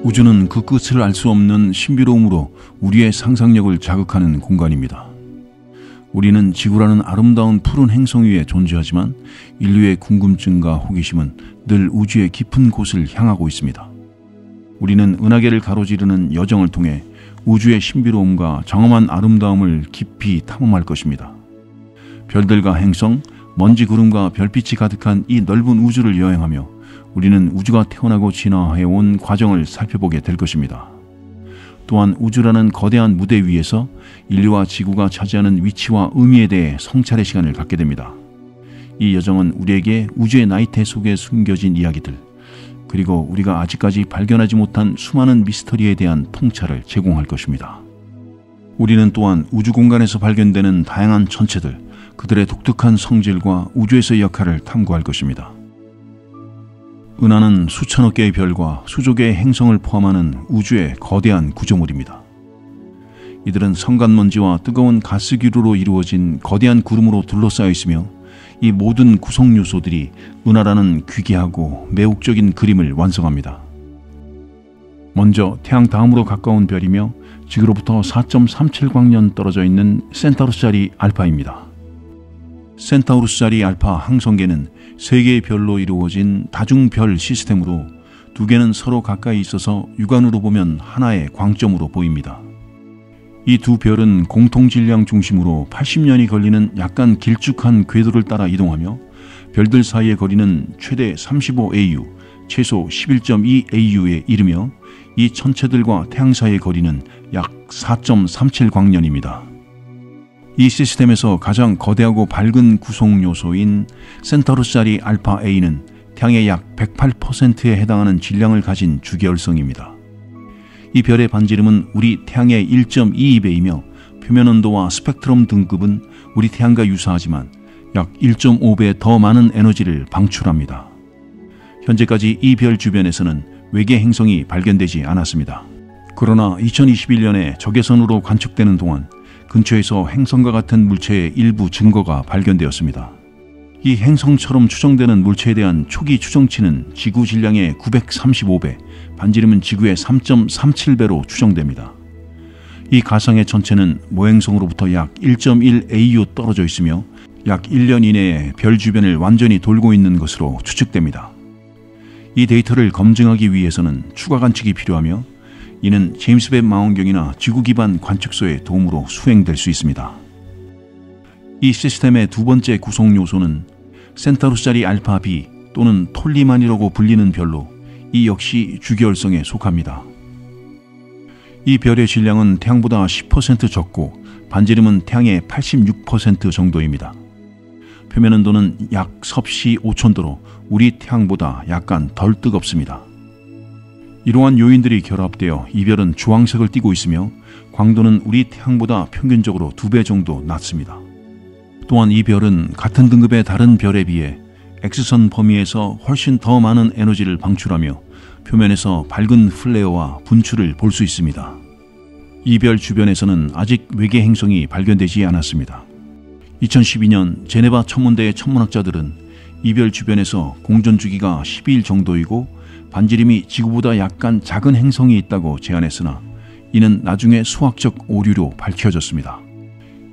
우주는 그 끝을 알 수 없는 신비로움으로 우리의 상상력을 자극하는 공간입니다. 우리는 지구라는 아름다운 푸른 행성 위에 존재하지만 인류의 궁금증과 호기심은 늘 우주의 깊은 곳을 향하고 있습니다. 우리는 은하계를 가로지르는 여정을 통해 우주의 신비로움과 장엄한 아름다움을 깊이 탐험할 것입니다. 별들과 행성, 먼지 구름과 별빛이 가득한 이 넓은 우주를 여행하며 우리는 우주가 태어나고 진화해온 과정을 살펴보게 될 것입니다. 또한 우주라는 거대한 무대 위에서 인류와 지구가 차지하는 위치와 의미에 대해 성찰의 시간을 갖게 됩니다. 이 여정은 우리에게 우주의 나이테 속에 숨겨진 이야기들, 그리고 우리가 아직까지 발견하지 못한 수많은 미스터리에 대한 통찰을 제공할 것입니다. 우리는 또한 우주 공간에서 발견되는 다양한 천체들, 그들의 독특한 성질과 우주에서의 역할을 탐구할 것입니다. 은하는 수천억 개의 별과 수조 개의 행성을 포함하는 우주의 거대한 구조물입니다. 이들은 성간먼지와 뜨거운 가스기류로 이루어진 거대한 구름으로 둘러싸여 있으며 이 모든 구성 요소들이 은하라는 귀기하고 매혹적인 그림을 완성합니다. 먼저 태양 다음으로 가까운 별이며 지구로부터 4.37광년 떨어져 있는 센타우루스자리 알파입니다. 센타우루스자리 알파 항성계는 3개의 별로 이루어진 다중별 시스템으로 2개는 서로 가까이 있어서 육안으로 보면 하나의 광점으로 보입니다. 이 두 별은 공통질량 중심으로 80년이 걸리는 약간 길쭉한 궤도를 따라 이동하며 별들 사이의 거리는 최대 35AU, 최소 11.2AU에 이르며 이 천체들과 태양 사이의 거리는 약 4.37광년입니다. 이 시스템에서 가장 거대하고 밝은 구성 요소인 센타우루스자리 알파 A는 태양의 약 108%에 해당하는 질량을 가진 주계열성입니다. 이 별의 반지름은 우리 태양의 1.22배이며 표면 온도와 스펙트럼 등급은 우리 태양과 유사하지만 약 1.5배 더 많은 에너지를 방출합니다. 현재까지 이 별 주변에서는 외계 행성이 발견되지 않았습니다. 그러나 2021년에 적외선으로 관측되는 동안 근처에서 행성과 같은 물체의 일부 증거가 발견되었습니다. 이 행성처럼 추정되는 물체에 대한 초기 추정치는 지구 질량의 935배, 반지름은 지구의 3.37배로 추정됩니다. 이 가상의 천체는 모행성으로부터 약 1.1AU 떨어져 있으며 약 1년 이내에 별 주변을 완전히 돌고 있는 것으로 추측됩니다. 이 데이터를 검증하기 위해서는 추가 관측이 필요하며 이는 제임스 웹 망원경이나 지구 기반 관측소의 도움으로 수행될 수 있습니다. 이 시스템의 두 번째 구성 요소는 센타우루스자리 알파 B 또는 톨리만이라고 불리는 별로 이 역시 주계열성에 속합니다. 이 별의 질량은 태양보다 10% 적고 반지름은 태양의 86% 정도입니다. 표면 온도는 약 섭씨 5000도로 우리 태양보다 약간 덜 뜨겁습니다. 이러한 요인들이 결합되어 이 별은 주황색을 띠고 있으며 광도는 우리 태양보다 평균적으로 2배 정도 낮습니다. 또한 이 별은 같은 등급의 다른 별에 비해 X선 범위에서 훨씬 더 많은 에너지를 방출하며 표면에서 밝은 플레어와 분출을 볼 수 있습니다. 이 별 주변에서는 아직 외계 행성이 발견되지 않았습니다. 2012년 제네바 천문대의 천문학자들은 이 별 주변에서 공전 주기가 12일 정도이고 반지름이 지구보다 약간 작은 행성이 있다고 제안했으나 이는 나중에 수학적 오류로 밝혀졌습니다.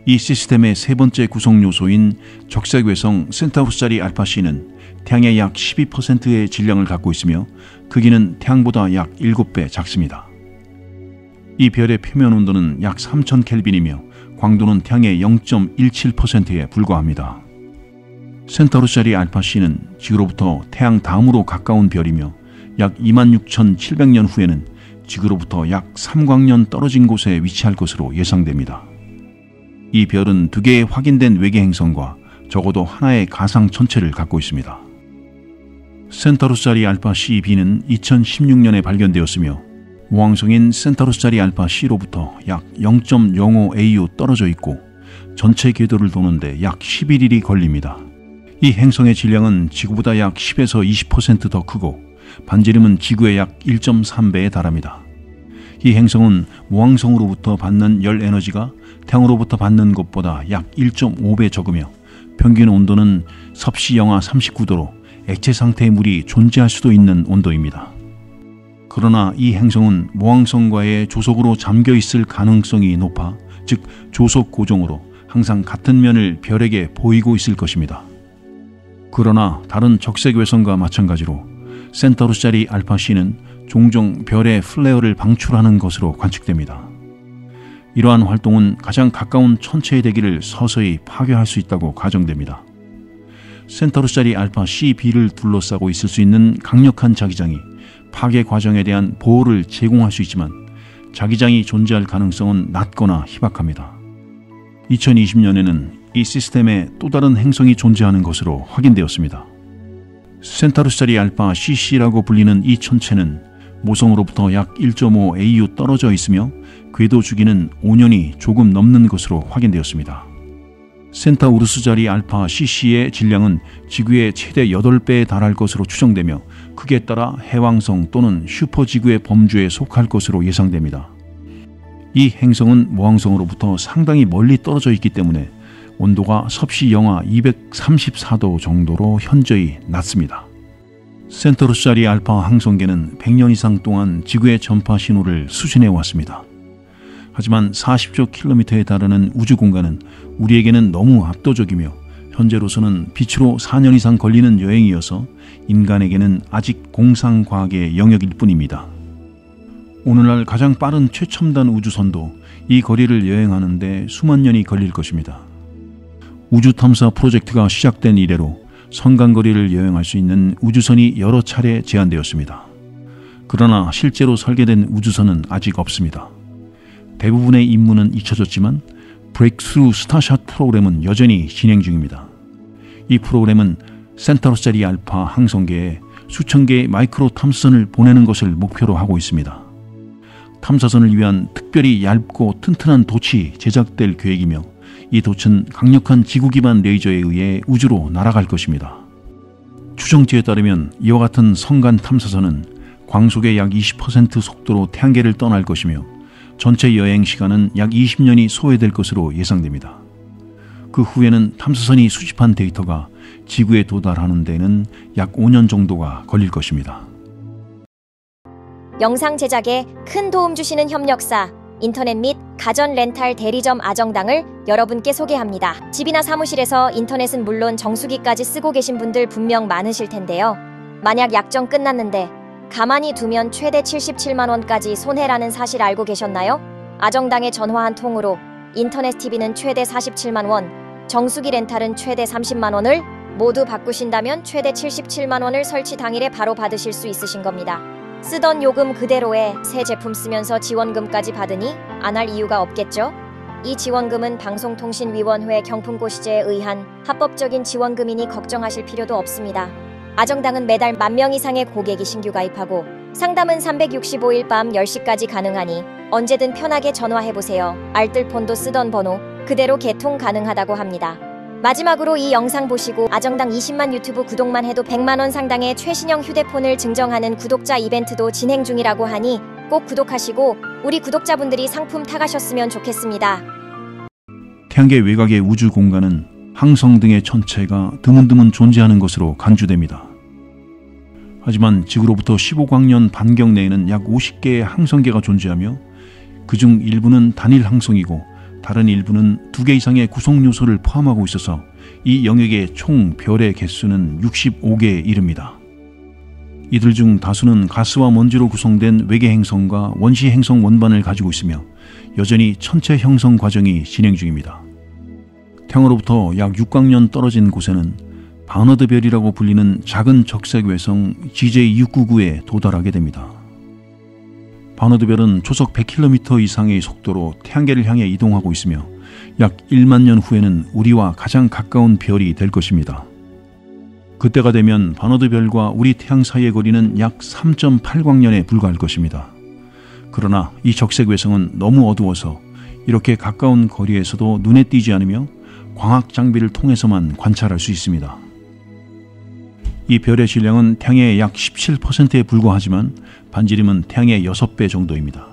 이 시스템의 세 번째 구성 요소인 적색외성 센타우루스자리 알파 C는 태양의 약 12%의 질량을 갖고 있으며 크기는 태양보다 약 7배 작습니다. 이 별의 표면 온도는 약 3000켈빈이며 광도는 태양의 0.17%에 불과합니다. 센타우루스자리 알파 C는 지구로부터 태양 다음으로 가까운 별이며 약 26,700년 후에는 지구로부터 약 3광년 떨어진 곳에 위치할 것으로 예상됩니다. 이 별은 2개의 확인된 외계 행성과 적어도 하나의 가상 천체를 갖고 있습니다. 센타우루스자리 알파 CB는 2016년에 발견되었으며 모항성인 센타우루스자리 알파 C로부터 약 0.05AU 떨어져 있고 전체 궤도를 도는데 약 11일이 걸립니다. 이 행성의 질량은 지구보다 약 10에서 20% 더 크고 반지름은 지구의 약 1.3배에 달합니다. 이 행성은 모항성으로부터 받는 열 에너지가 태양으로부터 받는 것보다 약 1.5배 적으며 평균 온도는 섭씨 영하 39도로 액체 상태의 물이 존재할 수도 있는 온도입니다. 그러나 이 행성은 모항성과의 조석으로 잠겨 있을 가능성이 높아, 즉 조석 고정으로 항상 같은 면을 별에게 보이고 있을 것입니다. 그러나 다른 적색 외성과 마찬가지로 센타루스 자리 알파-C는 종종 별의 플레어를 방출하는 것으로 관측됩니다. 이러한 활동은 가장 가까운 천체의 대기를 서서히 파괴할 수 있다고 가정됩니다. 센타루스 자리 알파-Cb를 둘러싸고 있을 수 있는 강력한 자기장이 파괴 과정에 대한 보호를 제공할 수 있지만 자기장이 존재할 가능성은 낮거나 희박합니다. 2020년에는 이 시스템에 또 다른 행성이 존재하는 것으로 확인되었습니다. 센타루스 자리 알파-CC라고 불리는 이 천체는 모성으로부터 약 1.5 AU 떨어져 있으며 궤도 주기는 5년이 조금 넘는 것으로 확인되었습니다. 센타우루스 자리 알파-CC의 질량은 지구의 최대 8배에 달할 것으로 추정되며 크기에 따라 해왕성 또는 슈퍼지구의 범주에 속할 것으로 예상됩니다. 이 행성은 모항성으로부터 상당히 멀리 떨어져 있기 때문에 온도가 섭씨 영하 234도 정도로 현저히 낮습니다. 센타루스 자리 알파 항성계는 100년 이상 동안 지구의 전파 신호를 수신해 왔습니다. 하지만 40조 킬로미터에 달하는 우주 공간은 우리에게는 너무 압도적이며 현재로서는 빛으로 4년 이상 걸리는 여행이어서 인간에게는 아직 공상과학의 영역일 뿐입니다. 오늘날 가장 빠른 최첨단 우주선도 이 거리를 여행하는데 수만 년이 걸릴 것입니다. 우주 탐사 프로젝트가 시작된 이래로 선간거리를 여행할 수 있는 우주선이 여러 차례 제안되었습니다. 그러나 실제로 설계된 우주선은 아직 없습니다. 대부분의 임무는 잊혀졌지만 브레이크스루 스타샷 프로그램은 여전히 진행 중입니다. 이 프로그램은 센타루스 자리 알파 항성계에 수천 개의 마이크로 탐사선을 보내는 것을 목표로 하고 있습니다. 탐사선을 위한 특별히 얇고 튼튼한 돛이 제작될 계획이며 이 돛은 강력한 지구 기반 레이저에 의해 우주로 날아갈 것입니다. 추정치에 따르면 이와 같은 성간 탐사선은 광속의 약 20% 속도로 태양계를 떠날 것이며 전체 여행 시간은 약 20년이 소요될 것으로 예상됩니다. 그 후에는 탐사선이 수집한 데이터가 지구에 도달하는 데는 약 5년 정도가 걸릴 것입니다. 영상 제작에 큰 도움 주시는 협력사, 인터넷 및 가전 렌탈 대리점 아정당을 여러분께 소개합니다. 집이나 사무실에서 인터넷은 물론 정수기까지 쓰고 계신 분들 분명 많으실 텐데요. 만약 약정 끝났는데 가만히 두면 최대 77만 원까지 손해라는 사실 알고 계셨나요? 아정당에 전화 한 통으로 인터넷 TV는 최대 47만 원, 정수기 렌탈은 최대 30만 원을 모두 바꾸신다면 최대 77만 원을 설치 당일에 바로 받으실 수 있으신 겁니다. 쓰던 요금 그대로에 새 제품 쓰면서 지원금까지 받으니 안 할 이유가 없겠죠? 이 지원금은 방송통신위원회 경품고시제에 의한 합법적인 지원금이니 걱정하실 필요도 없습니다. 아정당은 매달 10,000명 이상의 고객이 신규 가입하고 상담은 365일 밤 10시까지 가능하니 언제든 편하게 전화해보세요. 알뜰폰도 쓰던 번호 그대로 개통 가능하다고 합니다. 마지막으로 이 영상 보시고 아정당 20만 유튜브 구독만 해도 100만 원 상당의 최신형 휴대폰을 증정하는 구독자 이벤트도 진행 중이라고 하니 꼭 구독하시고 우리 구독자분들이 상품 타가셨으면 좋겠습니다. 태양계 외곽의 우주 공간은 항성 등의 천체가 드문드문 존재하는 것으로 간주됩니다. 하지만 지구로부터 15광년 반경 내에는 약 50개의 항성계가 존재하며 그중 일부는 단일 항성이고 다른 일부는 2개 이상의 구성 요소를 포함하고 있어서 이 영역의 총 별의 개수는 65개에 이릅니다. 이들 중 다수는 가스와 먼지로 구성된 외계 행성과 원시 행성 원반을 가지고 있으며 여전히 천체 형성 과정이 진행 중입니다. 태양으로부터 약 6광년 떨어진 곳에는 바너드 별이라고 불리는 작은 적색 외성 GJ699에 도달하게 됩니다. 바너드 별은 초속 100km 이상의 속도로 태양계를 향해 이동하고 있으며 약 1만 년 후에는 우리와 가장 가까운 별이 될 것입니다. 그때가 되면 바너드 별과 우리 태양 사이의 거리는 약 3.8광년에 불과할 것입니다. 그러나 이 적색 외성은 너무 어두워서 이렇게 가까운 거리에서도 눈에 띄지 않으며 광학 장비를 통해서만 관찰할 수 있습니다. 이 별의 질량은 태양의 약 17%에 불과하지만 반지름은 태양의 6배 정도입니다.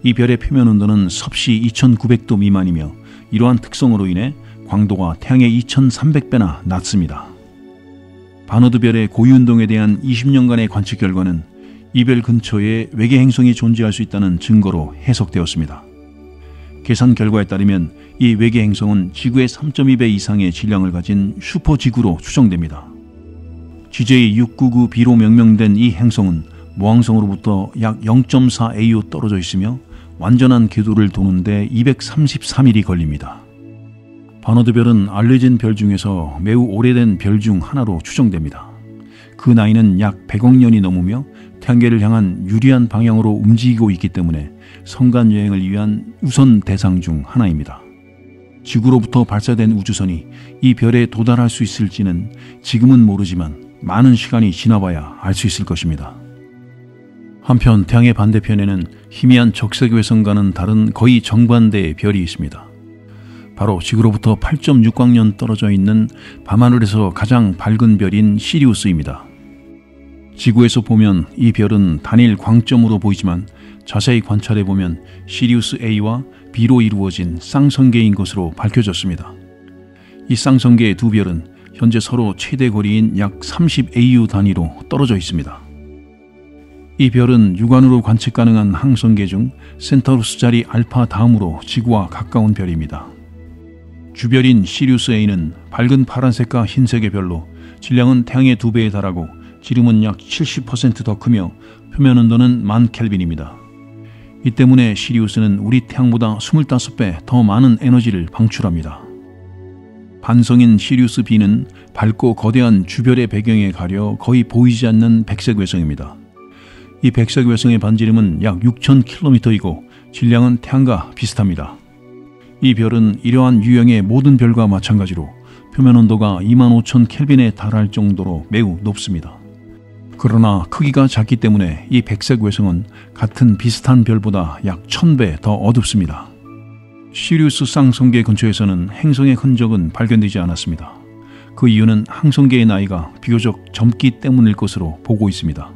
이 별의 표면 온도는 섭씨 2900도 미만이며 이러한 특성으로 인해 광도가 태양의 2300배나 낮습니다. 바너드 별의 고유운동에 대한 20년간의 관측 결과는 이 별 근처에 외계 행성이 존재할 수 있다는 증거로 해석되었습니다. 계산 결과에 따르면 이 외계 행성은 지구의 3.2배 이상의 질량을 가진 슈퍼지구로 추정됩니다. GJ699b로 명명된 이 행성은 모항성으로부터 약 0.4AU 떨어져 있으며 완전한 궤도를 도는데 233일이 걸립니다. 바너드 별은 알려진 별 중에서 매우 오래된 별 중 하나로 추정됩니다. 그 나이는 약 100억 년이 넘으며 태양계를 향한 유리한 방향으로 움직이고 있기 때문에 성간 여행을 위한 우선 대상 중 하나입니다. 지구로부터 발사된 우주선이 이 별에 도달할 수 있을지는 지금은 모르지만 많은 시간이 지나봐야 알 수 있을 것입니다. 한편 태양의 반대편에는 희미한 적색외선과는 다른 거의 정반대의 별이 있습니다. 바로 지구로부터 8.6광년 떨어져 있는 밤하늘에서 가장 밝은 별인 시리우스입니다. 지구에서 보면 이 별은 단일 광점으로 보이지만 자세히 관찰해보면 시리우스 A와 B로 이루어진 쌍성계인 것으로 밝혀졌습니다. 이 쌍성계의 두 별은 현재 서로 최대 거리인 약 30AU 단위로 떨어져 있습니다. 이 별은 육안으로 관측 가능한 항성계 중 센타우루스 자리 알파 다음으로 지구와 가까운 별입니다. 주별인 시리우스 A는 밝은 파란색과 흰색의 별로 질량은 태양의 2배에 달하고 지름은 약 70% 더 크며 표면 온도는 10,000켈빈입니다. 이 때문에 시리우스는 우리 태양보다 25배 더 많은 에너지를 방출합니다. 반성인 시리우스 B는 밝고 거대한 주별의 배경에 가려 거의 보이지 않는 백색 외성입니다. 이 백색 외성의 반지름은 약 6,000km이고 질량은 태양과 비슷합니다. 이 별은 이러한 유형의 모든 별과 마찬가지로 표면 온도가 25,000켈빈에 달할 정도로 매우 높습니다. 그러나 크기가 작기 때문에 이 백색 외성은 같은 비슷한 별보다 약 1000배 더 어둡습니다. 시리우스 쌍성계 근처에서는 행성의 흔적은 발견되지 않았습니다. 그 이유는 항성계의 나이가 비교적 젊기 때문일 것으로 보고 있습니다.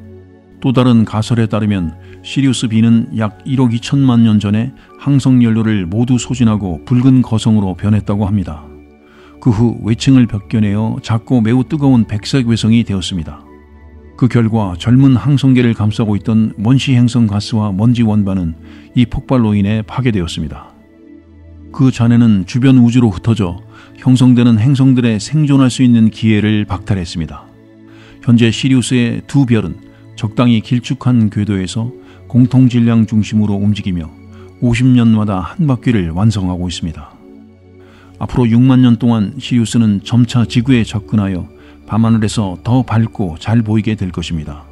또 다른 가설에 따르면 시리우스 B는 약 1억 2천만 년 전에 항성 연료를 모두 소진하고 붉은 거성으로 변했다고 합니다. 그 후 외층을 벗겨내어 작고 매우 뜨거운 백색 외성이 되었습니다. 그 결과 젊은 항성계를 감싸고 있던 원시 행성 가스와 먼지 원반은 이 폭발로 인해 파괴되었습니다. 그 잔해는 주변 우주로 흩어져 형성되는 행성들의 생존할 수 있는 기회를 박탈했습니다. 현재 시리우스의 두 별은 적당히 길쭉한 궤도에서 공통질량 중심으로 움직이며 50년마다 한 바퀴를 완성하고 있습니다. 앞으로 6만 년 동안 시리우스는 점차 지구에 접근하여 밤하늘에서 더 밝고 잘 보이게 될 것입니다.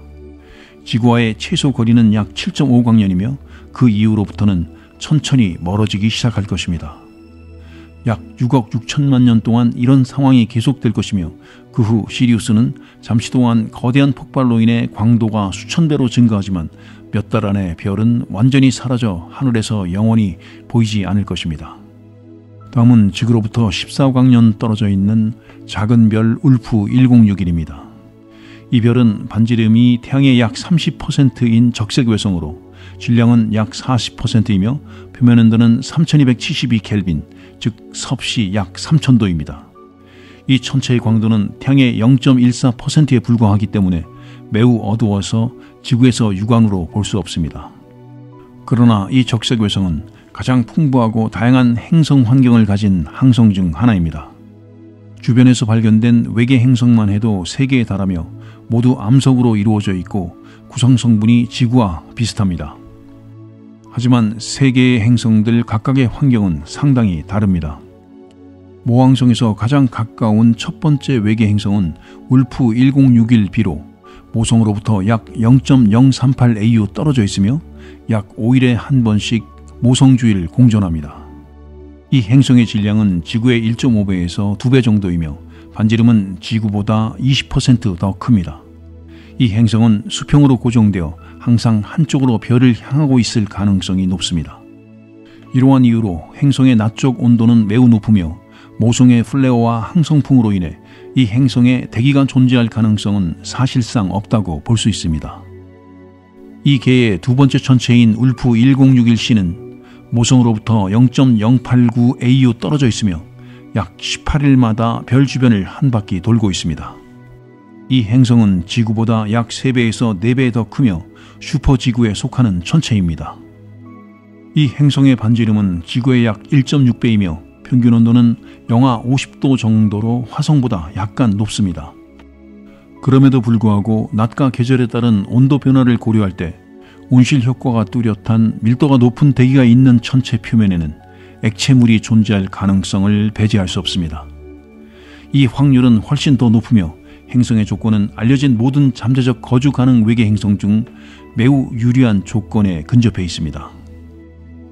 지구와의 최소 거리는 약 7.5광년이며 그 이후로부터는 천천히 멀어지기 시작할 것입니다. 약 6억 6천만 년 동안 이런 상황이 계속될 것이며 그 후 시리우스는 잠시 동안 거대한 폭발로 인해 광도가 수천 배로 증가하지만 몇 달 안에 별은 완전히 사라져 하늘에서 영원히 보이지 않을 것입니다. 다음은 지구로부터 14광년 떨어져 있는 작은 별 울프 1061입니다. 이 별은 반지름이 태양의 약 30%인 적색 외성으로 질량은 약 40%이며 표면 온도는 3272켈빈, 즉 섭씨 약 3000도입니다. 이 천체의 광도는 태양의 0.14%에 불과하기 때문에 매우 어두워서 지구에서 육안으로 볼 수 없습니다. 그러나 이 적색 외성은 가장 풍부하고 다양한 행성 환경을 가진 항성 중 하나입니다. 주변에서 발견된 외계 행성만 해도 3개에 달하며 모두 암석으로 이루어져 있고 구성 성분이 지구와 비슷합니다. 하지만 3개의 행성들 각각의 환경은 상당히 다릅니다. 모항성에서 가장 가까운 첫 번째 외계 행성은 울프 1061b로 모성으로부터 약 0.038AU 떨어져 있으며 약 5일에 한 번씩 모성주위를 공전합니다. 이 행성의 질량은 지구의 1.5배에서 2배 정도이며 반지름은 지구보다 20% 더 큽니다. 이 행성은 수평으로 고정되어 항상 한쪽으로 별을 향하고 있을 가능성이 높습니다. 이러한 이유로 행성의 낮쪽 온도는 매우 높으며 모성의 플레어와 항성풍으로 인해 이 행성에 대기가 존재할 가능성은 사실상 없다고 볼 수 있습니다. 이 계의 두 번째 천체인 울프 1061c는 모성으로부터 0.089AU 떨어져 있으며 약 18일마다 별 주변을 한 바퀴 돌고 있습니다. 이 행성은 지구보다 약 3배에서 4배 더 크며 슈퍼지구에 속하는 천체입니다. 이 행성의 반지름은 지구의 약 1.6배이며 평균 온도는 영하 50도 정도로 화성보다 약간 높습니다. 그럼에도 불구하고 낮과 계절에 따른 온도 변화를 고려할 때 온실 효과가 뚜렷한 밀도가 높은 대기가 있는 천체 표면에는 액체물이 존재할 가능성을 배제할 수 없습니다. 이 확률은 훨씬 더 높으며 행성의 조건은 알려진 모든 잠재적 거주 가능 외계 행성 중 매우 유리한 조건에 근접해 있습니다.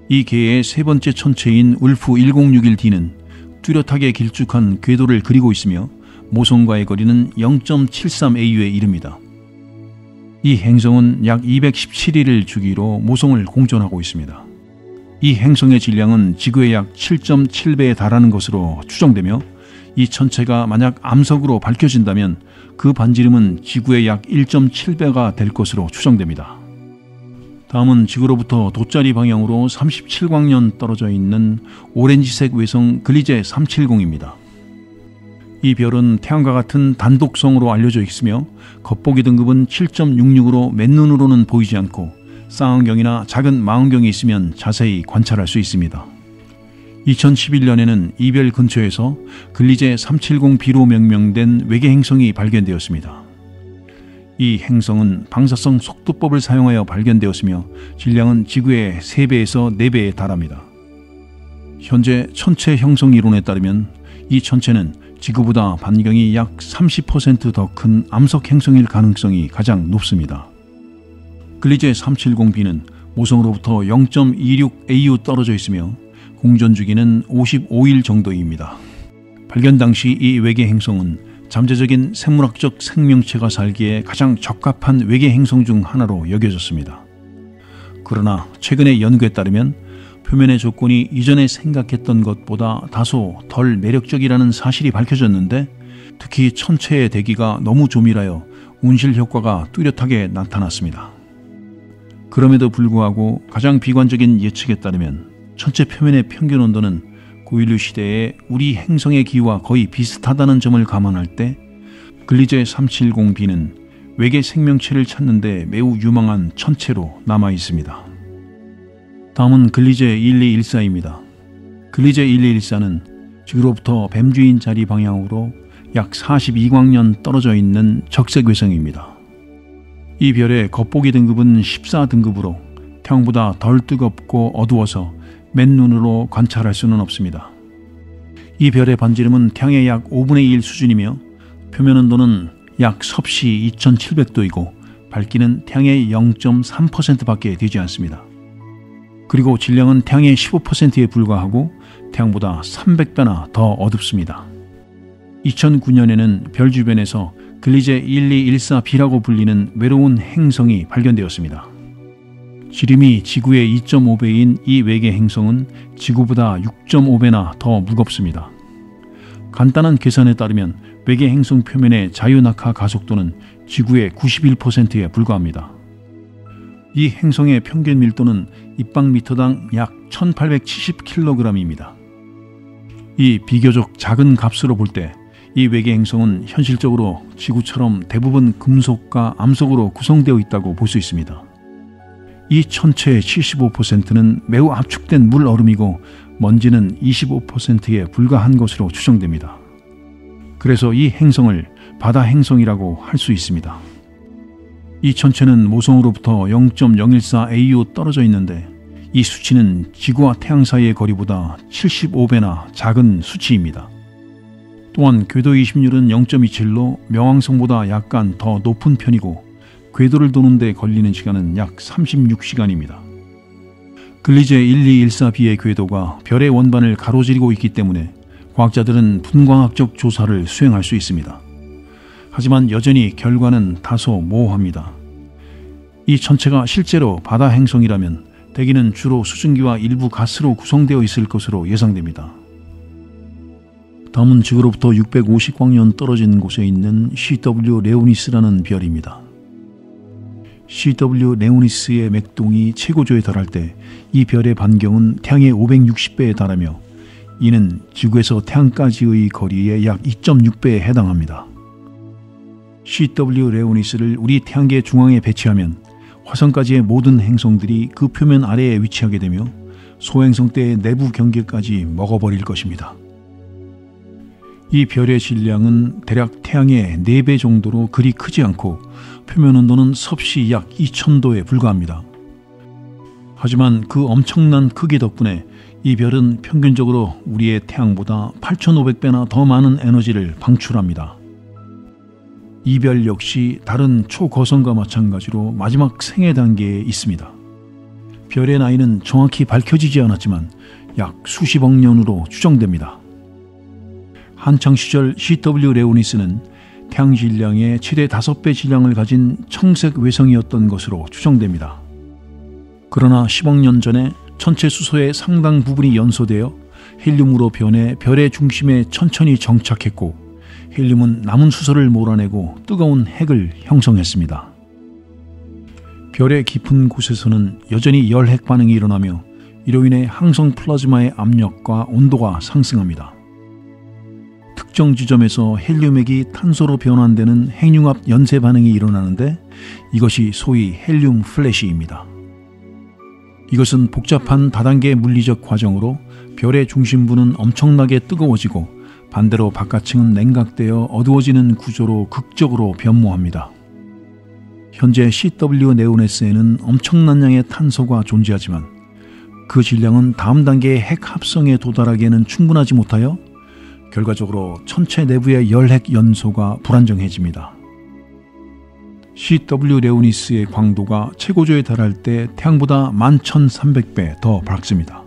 이 계의 세 번째 천체인 울프 1061D는 뚜렷하게 길쭉한 궤도를 그리고 있으며 모성과의 거리는 0.73AU에 이릅니다. 이 행성은 약 217일을 주기로 모성을 공전하고 있습니다. 이 행성의 질량은 지구의 약 7.7배에 달하는 것으로 추정되며 이 천체가 만약 암석으로 밝혀진다면 그 반지름은 지구의 약 1.7배가 될 것으로 추정됩니다. 다음은 지구로부터 돗자리 방향으로 37광년 떨어져 있는 오렌지색 외성 글리제 370입니다. 이 별은 태양과 같은 단독성으로 알려져 있으며 겉보기 등급은 7.66으로 맨눈으로는 보이지 않고 쌍안경이나 작은 망원경이 있으면 자세히 관찰할 수 있습니다. 2011년에는 이 별 근처에서 글리제 370b로 명명된 외계 행성이 발견되었습니다. 이 행성은 방사성 속도법을 사용하여 발견되었으며 질량은 지구의 3배에서 4배에 달합니다. 현재 천체 형성 이론에 따르면 이 천체는 지구보다 반경이 약 30% 더 큰 암석 행성일 가능성이 가장 높습니다. 글리제 370b는 모성으로부터 0.26AU 떨어져 있으며 공전 주기는 55일 정도입니다. 발견 당시 이 외계 행성은 잠재적인 생물학적 생명체가 살기에 가장 적합한 외계 행성 중 하나로 여겨졌습니다. 그러나 최근의 연구에 따르면 표면의 조건이 이전에 생각했던 것보다 다소 덜 매력적이라는 사실이 밝혀졌는데 특히 천체의 대기가 너무 조밀하여 온실 효과가 뚜렷하게 나타났습니다. 그럼에도 불구하고 가장 비관적인 예측에 따르면 천체 표면의 평균 온도는 고인류 시대의 우리 행성의 기후와 거의 비슷하다는 점을 감안할 때 글리제 370b는 외계 생명체를 찾는 데 매우 유망한 천체로 남아 있습니다. 다음은 글리제 1214입니다. 글리제 1214는 지구로부터 뱀주인 자리 방향으로 약 42광년 떨어져 있는 적색 외성입니다. 이 별의 겉보기 등급은 14등급으로 태양보다 덜 뜨겁고 어두워서 맨눈으로 관찰할 수는 없습니다. 이 별의 반지름은 태양의 약 5분의 1 수준이며 표면 온도는 약 섭씨 2700도이고 밝기는 태양의 0.3%밖에 되지 않습니다. 그리고 질량은 태양의 15%에 불과하고 태양보다 300배나 더 어둡습니다. 2009년에는 별 주변에서 글리제 1214b라고 불리는 외로운 행성이 발견되었습니다. 지름이 지구의 2.5배인 이 외계 행성은 지구보다 6.5배나 더 무겁습니다. 간단한 계산에 따르면 외계 행성 표면의 자유낙하 가속도는 지구의 91%에 불과합니다. 이 행성의 평균 밀도는 입방미터당 약 1870kg입니다. 이 비교적 작은 값으로 볼 때 이 외계 행성은 현실적으로 지구처럼 대부분 금속과 암석으로 구성되어 있다고 볼 수 있습니다. 이 천체의 75%는 매우 압축된 물 얼음이고 먼지는 25%에 불과한 것으로 추정됩니다. 그래서 이 행성을 바다 행성이라고 할 수 있습니다. 이 천체는 모성으로부터 0.014AU 떨어져 있는데 이 수치는 지구와 태양 사이의 거리보다 75배나 작은 수치입니다. 또한 궤도 이심률은 0.27로 명왕성보다 약간 더 높은 편이고 궤도를 도는 데 걸리는 시간은 약 36시간입니다. 글리제 1214b의 궤도가 별의 원반을 가로지르고 있기 때문에 과학자들은 분광학적 조사를 수행할 수 있습니다. 하지만 여전히 결과는 다소 모호합니다. 이 천체가 실제로 바다 행성이라면 대기는 주로 수증기와 일부 가스로 구성되어 있을 것으로 예상됩니다. 다음은 지구로부터 650광년 떨어진 곳에 있는 CW 레오니스라는 별입니다. CW 레오니스의 맥동이 최고조에 달할 때 이 별의 반경은 태양의 560배에 달하며 이는 지구에서 태양까지의 거리의 약 2.6배에 해당합니다. CW 레오니스를 우리 태양계 중앙에 배치하면 화성까지의 모든 행성들이 그 표면 아래에 위치하게 되며 소행성 때의 내부 경계까지 먹어버릴 것입니다. 이 별의 질량은 대략 태양의 4배 정도로 그리 크지 않고 표면 온도는 섭씨 약 2000도에 불과합니다. 하지만 그 엄청난 크기 덕분에 이 별은 평균적으로 우리의 태양보다 8500배나 더 많은 에너지를 방출합니다. 이 별 역시 다른 초거성과 마찬가지로 마지막 생애 단계에 있습니다. 별의 나이는 정확히 밝혀지지 않았지만 약 수십억 년으로 추정됩니다. 한창 시절 CW 레오니스는 태양 질량의 최대 5배 질량을 가진 청색 외성이었던 것으로 추정됩니다. 그러나 10억 년 전에 천체 수소의 상당 부분이 연소되어 헬륨으로 변해 별의 중심에 천천히 정착했고 헬륨은 남은 수소를 몰아내고 뜨거운 핵을 형성했습니다. 별의 깊은 곳에서는 여전히 열핵 반응이 일어나며 이로 인해 항성 플라즈마의 압력과 온도가 상승합니다. 특정 지점에서 헬륨액이 탄소로 변환되는 핵융합 연쇄 반응이 일어나는데 이것이 소위 헬륨 플래시입니다. 이것은 복잡한 다단계 물리적 과정으로 별의 중심부는 엄청나게 뜨거워지고 반대로 바깥층은 냉각되어 어두워지는 구조로 극적으로 변모합니다. 현재 CW 네오네스에는 엄청난 양의 탄소가 존재하지만 그 질량은 다음 단계의 핵 합성에 도달하기에는 충분하지 못하여 결과적으로 천체 내부의 열핵 연소가 불안정해집니다. CW 레오니스의 광도가 최고조에 달할 때 태양보다 11,300배 더 밝습니다.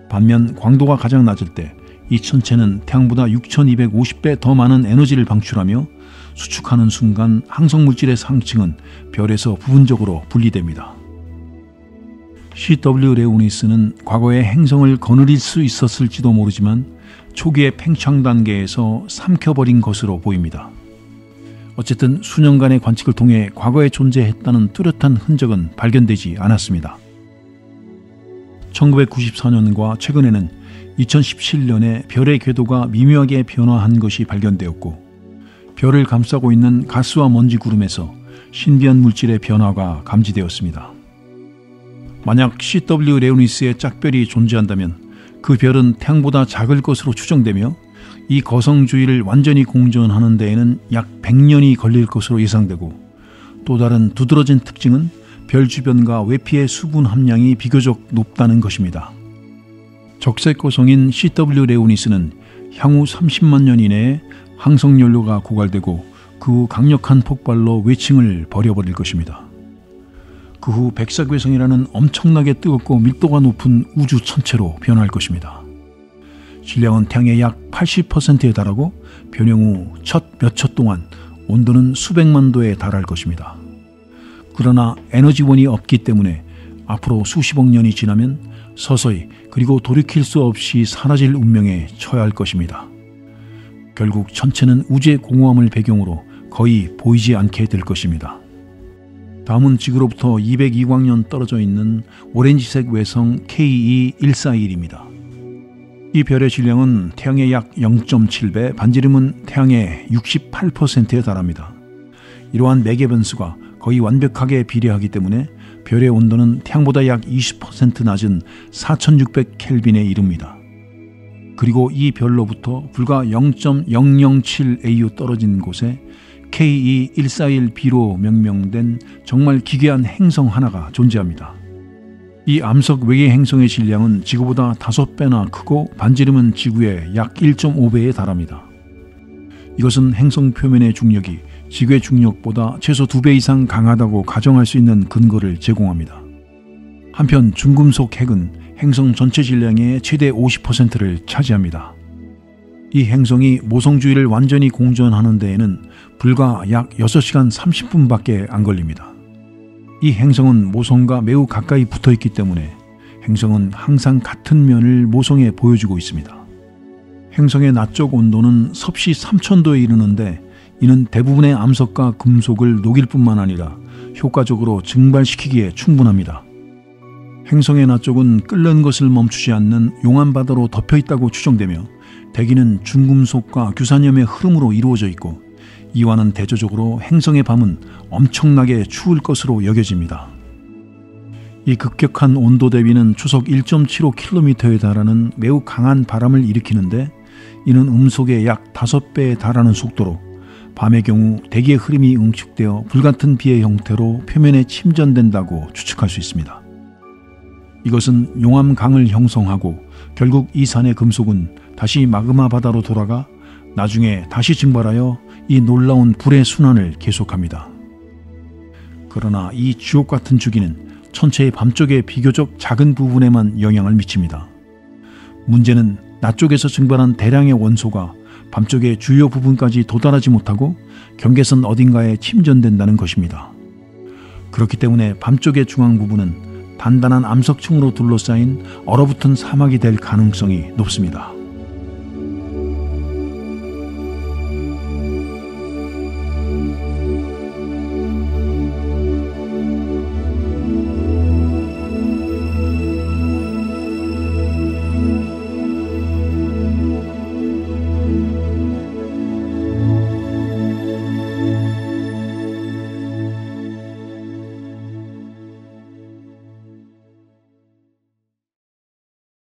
반면 광도가 가장 낮을 때 이 천체는 태양보다 6,250배 더 많은 에너지를 방출하며 수축하는 순간 항성물질의 상층은 별에서 부분적으로 분리됩니다. CW 레오니스는 과거에 행성을 거느릴 수 있었을지도 모르지만 초기의 팽창 단계에서 삼켜버린 것으로 보입니다. 어쨌든 수년간의 관측을 통해 과거에 존재했다는 뚜렷한 흔적은 발견되지 않았습니다. 1994년과 최근에는 2017년에 별의 궤도가 미묘하게 변화한 것이 발견되었고 별을 감싸고 있는 가스와 먼지 구름에서 신비한 물질의 변화가 감지되었습니다. 만약 CW 레오니스의 짝별이 존재한다면 그 별은 태양보다 작을 것으로 추정되며 이 거성 주위를 완전히 공전하는 데에는 약 100년이 걸릴 것으로 예상되고 또 다른 두드러진 특징은 별 주변과 외피의 수분 함량이 비교적 높다는 것입니다. 적색 거성인 CW 레오니스는 향후 30만 년 이내에 항성연료가 고갈되고 그 후 강력한 폭발로 외층을 버려버릴 것입니다. 그 후 백색외성이라는 엄청나게 뜨겁고 밀도가 높은 우주 천체로 변할 것입니다. 질량은 태양의 약 80%에 달하고 변형 후 첫 몇 초 동안 온도는 수백만 도에 달할 것입니다. 그러나 에너지원이 없기 때문에 앞으로 수십억 년이 지나면 서서히 그리고 돌이킬 수 없이 사라질 운명에 처할 해 것입니다. 결국 천체는 우주의 공허함을 배경으로 거의 보이지 않게 될 것입니다. 다음은 지구로부터 202광년 떨어져 있는 오렌지색 외성 KE141입니다. 이 별의 질량은 태양의 약 0.7배, 반지름은 태양의 68%에 달합니다. 이러한 매개 변수가 거의 완벽하게 비례하기 때문에 별의 온도는 태양보다 약 20% 낮은 4600켈빈에 이릅니다. 그리고 이 별로부터 불과 0.007 AU 떨어진 곳에 KE141b로 명명된 정말 기괴한 행성 하나가 존재합니다. 이 암석 외계 행성의 질량은 지구보다 5배나 크고 반지름은 지구의 약 1.5배에 달합니다. 이것은 행성 표면의 중력이 지구의 중력보다 최소 2배 이상 강하다고 가정할 수 있는 근거를 제공합니다. 한편 중금속 핵은 행성 전체 질량의 최대 50%를 차지합니다. 이 행성이 모성 주위를 완전히 공전하는 데에는 불과 약 6시간 30분밖에 안 걸립니다. 이 행성은 모성과 매우 가까이 붙어 있기 때문에 행성은 항상 같은 면을 모성에 보여주고 있습니다. 행성의 낮쪽 온도는 섭씨 3000도에 이르는데 이는 대부분의 암석과 금속을 녹일 뿐만 아니라 효과적으로 증발시키기에 충분합니다. 행성의 낮쪽은 끓는 것을 멈추지 않는 용암 바다로 덮여 있다고 추정되며 대기는 중금속과 규산염의 흐름으로 이루어져 있고 이와는 대조적으로 행성의 밤은 엄청나게 추울 것으로 여겨집니다. 이 급격한 온도 대비는 초속 1.75km에 달하는 매우 강한 바람을 일으키는데, 이는 음속의 약 5배에 달하는 속도로 밤의 경우 대기의 흐름이 응축되어 불같은 비의 형태로 표면에 침전된다고 추측할 수 있습니다. 이것은 용암강을 형성하고 결국 이 산의 금속은 다시 마그마 바다로 돌아가 나중에 다시 증발하여 이 놀라운 불의 순환을 계속합니다. 그러나 이 주옥 같은 주기는 천체의 밤쪽의 비교적 작은 부분에만 영향을 미칩니다. 문제는 낮 쪽에서 증발한 대량의 원소가 밤쪽의 주요 부분까지 도달하지 못하고 경계선 어딘가에 침전된다는 것입니다. 그렇기 때문에 밤쪽의 중앙 부분은 단단한 암석층으로 둘러싸인 얼어붙은 사막이 될 가능성이 높습니다.